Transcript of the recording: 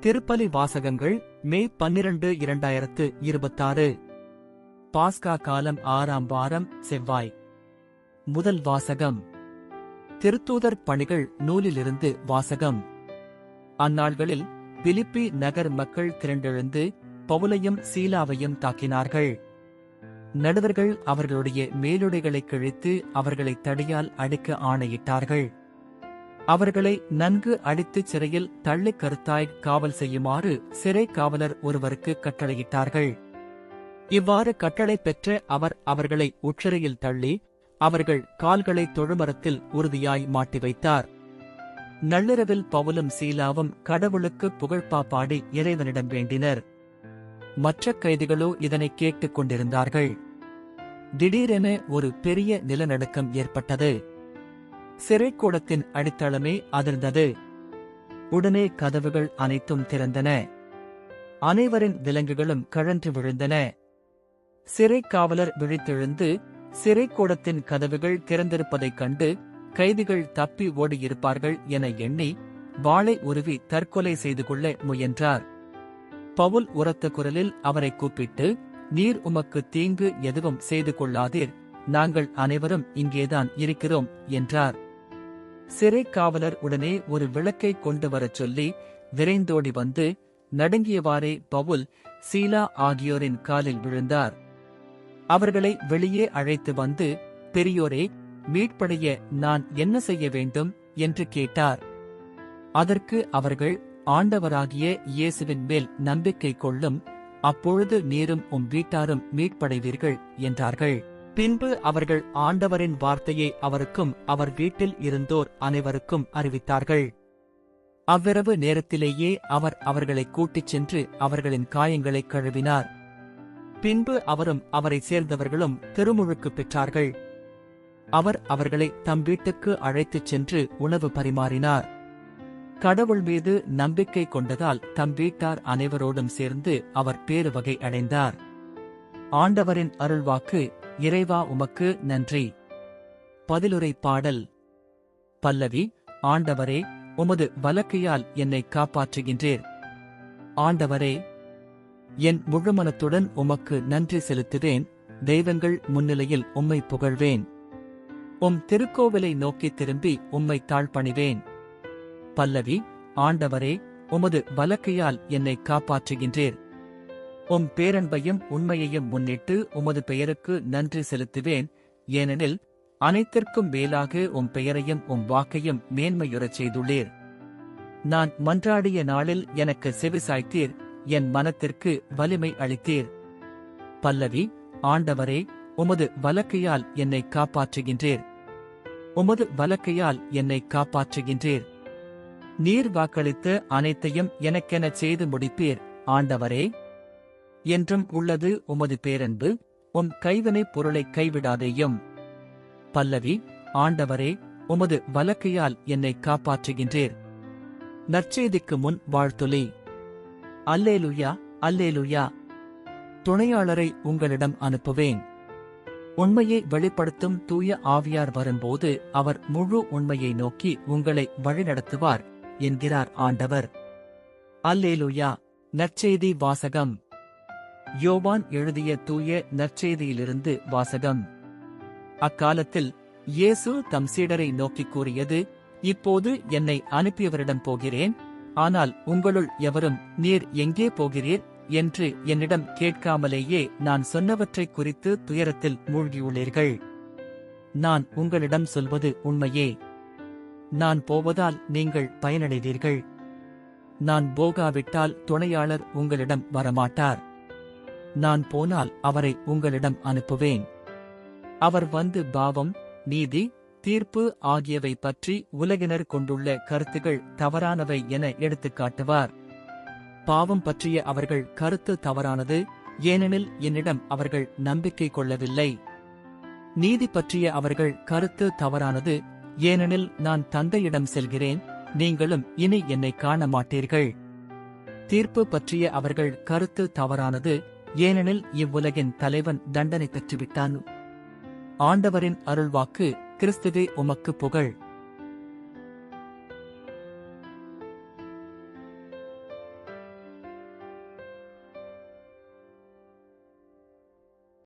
திருப்பலி வாசகங்கள் மே 12 2026. பாஸ்கா காலம் 6ஆம் வாரம் செவ்வாய். முதல் வாசகம் திருத்தூதர் பணிகள் நூலிலிருந்து வாசகம். அந்நாள்களில் பிலிப்பி நகர் மக்கள் திரண்டெழுந்து பவுலையும் சீலாவையும் தாக்கினார்கள். நடுவர்கள் அவர்களுடைய மேலுடைகளைக் கிழித்து அவர்களை தடியால் அடிக்க ஆணையிட்டார்கள். அவர்களை நன்கு அடித்துச் சிறையில் தள்ளிக் கருத்தாய் காவல் செய்யுமாறு சிறை காவலர் ஒருவருக்கு கட்டளையிட்டார்கள். இவ்வாறு கட்டளை பெற்ற அவர் அவர்களை உட்சிறையில் தள்ளி அவர்கள் கால்களை தொழுமரத்தில் உறுதியாய் மாட்டி வைத்தார். நள்ளிரவில் பவுலும் சீலாவும் கடவுளுக்கு புகழ்பா பாடி இறைவனிடம் வேண்டினர். மற்ற கைதிகளோ இதனை கேட்டுக் கொண்டிருந்தார்கள். திடீரென ஒரு பெரிய நிலநடுக்கம் ஏற்பட்டது. சிறைக்கூடத்தின் அடித்தளமே அதிர்ந்தது. உடனே கதவுகள் அனைத்தும் திறந்தன. அனைவரின் விலங்குகளும் கழன்று விழுந்தன. சிறை காவலர் விழித்தெழுந்து சிறைக்கூடத்தின் கதவுகள் திறந்திருப்பதைக் கண்டு கைதிகள் தப்பி ஓடியிருப்பார்கள் என எண்ணி வாளை உருவி தற்கொலை செய்து கொள்ள முயன்றார். பவுல் உரத்த குரலில் அவரை கூப்பிட்டு, நீர் உமக்கு தீங்கு எதுவும் செய்து கொள்ளாதீர், நாங்கள் அனைவரும் இங்கேதான் இருக்கிறோம் என்றார். சிறை காவலர் உடனே ஒரு விளக்கை கொண்டு வரச் சொல்லி விரைந்தோடி வந்து நடுங்கியவாறே பவுல், சீலா ஆகியோரின் காலில் விழுந்தார். அவர்களை வெளியே அழைத்து வந்து, பெரியோரே, மீட்படைய நான் என்ன செய்ய வேண்டும் என்று கேட்டார். அதற்கு அவர்கள், ஆண்டவராகிய இயேசுவின் மேல் நம்பிக்கை கொள்ளும், அப்பொழுது நீரும் உம் வீட்டாரும் மீட்படைவீர்கள் என்றார்கள். பின்பு அவர்கள் ஆண்டவரின் வார்த்தையை அவருக்கும் அவர் வீட்டில் இருந்தோர் அனைவருக்கும் அறிவித்தார்கள். அவ்விரவு நேரத்திலேயே அவர் அவர்களை கூட்டிச் சென்று அவர்களின் காயங்களை கழுவினார். பின்பு அவரும் அவரை சேர்ந்தவர்களும் திருமுழுக்கு பெற்றார்கள். அவர் அவர்களை தம் வீட்டுக்கு அழைத்துச் சென்று உணவு பரிமாறினார். கடவுள் மீது நம்பிக்கை கொண்டதால் தம் வீட்டார் அனைவரோடும் சேர்ந்து அவர் பேருவகை அடைந்தார். ஆண்டவரின் அருள்வாக்கு. இறைவா உமக்கு நன்றி. பதிலுரை பாடல். பல்லவி. ஆண்டவரே, உமது வலக்கையால் என்னை காப்பாற்றுகின்றீர். ஆண்டவரே, என் முழுமனத்துடன் உமக்கு நன்றி செலுத்துவேன், தெய்வங்கள் முன்னிலையில் உம்மை புகழ்வேன். உம் திருக்கோவிலை நோக்கி திரும்பி உம்மை தாழ்பணிவேன். பல்லவி. ஆண்டவரே, உமது வலக்கையால் என்னை காப்பாற்றுகின்றீர். உம் பேரன்பையும் உண்மையையும் முன்னிட்டு உமது பெயருக்கு நன்றி செலுத்துவேன், ஏனெனில் அனைத்திற்கும் மேலாக உம் பெயரையும் உம் வாக்கையும் மேன்மையுறச் செய்துள்ளீர். நான் மன்றாடிய நாளில் எனக்கு செவிசாய்த்தீர், என் மனத்திற்கு வலிமை அளித்தீர். பல்லவி. ஆண்டவரே, உமது வலக்கையால் என்னை காப்பாற்றுகின்றீர். உமது வலக்கையால் என்னை காப்பாற்றுகின்றீர். நீர் வாக்களித்து அனைத்தையும் எனக்கெனச் செய்து முடிப்பீர், ஆண்டவரே. என்றும் உள்ளது உமது பேரன்பு, உம் கைவினைப் பொருளைக் கைவிடாதேயும். பல்லவி. ஆண்டவரே, உமது வலக்கையால் என்னை காப்பாற்றுகின்றீர். நற்செய்திக்கு முன் வாழ்த்துளி. அல்லேலுயா, அல்லேலுயா. துணையாளரை உங்களிடம் அனுப்புவேன். உண்மையை வெளிப்படுத்தும் தூய ஆவியார் வரும்போது அவர் முழு உண்மையை நோக்கி உங்களை வழிநடத்துவார் என்கிறார் ஆண்டவர். அல்லேலுயா. நற்செய்தி வாசகம். யோவான் எழுதிய தூய நற்செய்தியிலிருந்து வாசகம். அக்காலத்தில் இயேசு தம் சீடரை நோக்கிக் கூறியது, இப்போது என்னை அனுப்பியவரிடம் போகிறேன், ஆனால் உங்களுள் எவரும் நீர் எங்கே போகிறீர் என்று என்னிடம் கேட்காமலேயே நான் சொன்னவற்றைக் குறித்து துயரத்தில் மூழ்கியுள்ளீர்கள். நான் உங்களிடம் சொல்வது உண்மையே. நான் போவதால் நீங்கள் பயனடைவீர்கள். நான் போகாவிட்டால் துணையாளர் உங்களிடம் வரமாட்டார். நான் போனால் அவரை உங்களிடம் அனுப்புவேன். அவர் வந்து பாவம், நீதி, தீர்ப்பு ஆகியவை பற்றி உலகினர் கொண்டுள்ள கருத்துகள் தவறானவை என எடுத்துக்காட்டுவார். பாவம் பற்றிய அவர்கள் கருத்து தவறானது, ஏனெனில் என்னிடம் அவர்கள் நம்பிக்கை கொள்ளவில்லை. நீதி பற்றிய அவர்கள் கருத்து தவறானது, ஏனெனில் நான் தந்தையிடம் செல்கிறேன், நீங்களும் இனி என்னை காண மாட்டீர்கள். தீர்ப்பு பற்றிய அவர்கள் கருத்து தவறானது, ஏனெனில் இவ்வுலகின் தலைவன் தண்டனை பெற்றுவிட்டான். ஆண்டவரின் அருள்வாக்கு. கிறிஸ்துவே உமக்கு புகழ்.